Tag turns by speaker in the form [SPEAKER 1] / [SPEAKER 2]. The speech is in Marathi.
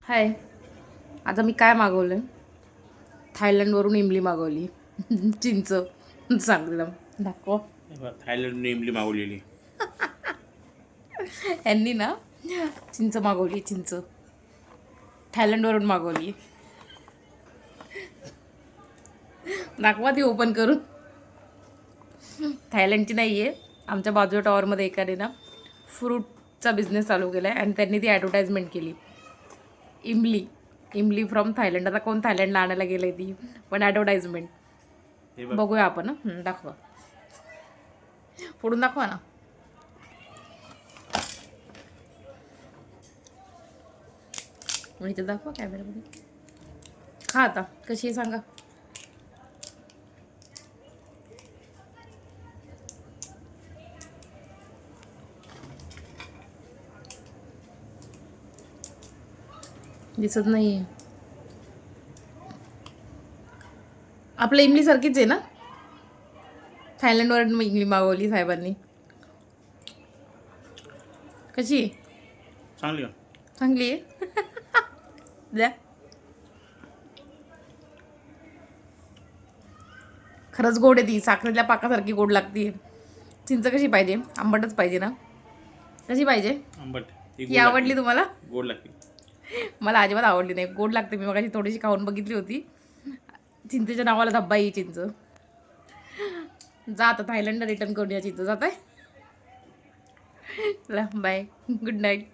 [SPEAKER 1] हाय. आता मी काय मागवलं? थायलंडवरून इमली मागवली. चिंच. सांगते ना, दाखव.
[SPEAKER 2] थायलंड इमली मागवलेली.
[SPEAKER 1] यांनी ना चिंच मागवली. चिंच थायलंडवरून मागवली. दाखवा ती ओपन करून. थायलंडची नाही आहे. आमच्या बाजूच्या टॉवरमध्ये एकाने ना फ्रूटचा बिझनेस चालू केला आहे आणि त्यांनी ती ॲडव्हर्टाइजमेंट केली. इमली फ्रॉम थायलंड. आता कोण थायलंडला आणायला गेलं ती, पण ॲडव्हर्टाइजमेंट बघूया आपण. दाखवा, फोडून दाखवा ना. इथं दाखवा कॅमेरामध्ये. खा आता, कशी आहे सांगा. दिसत नाही आहे. आपल्या इमलीसारखीच आहे ना. थायलंडवर इमली मागवली साहेबांनी. कशी आहे?
[SPEAKER 2] चांगली
[SPEAKER 1] चांगली आहे. द्या. खरंच गोड आहे ती. साखरेच्या पाकासारखी गोड लागते. चिंच कशी पाहिजे? आंबटच पाहिजे ना. कशी पाहिजे?
[SPEAKER 2] आंबट.
[SPEAKER 1] ही आवडली तुम्हाला?
[SPEAKER 2] गोड लागते.
[SPEAKER 1] मला अजिबात आवडली नाही. गोड लागते. मी मगाशी थोडीशी खाऊन बघितली होती. चिंचेच्या नावाला धब्बा ही चिंच. जा आता थायलंडला रिटर्न करून या चिंच. जात आहे. चला बाय, गुड नाईट.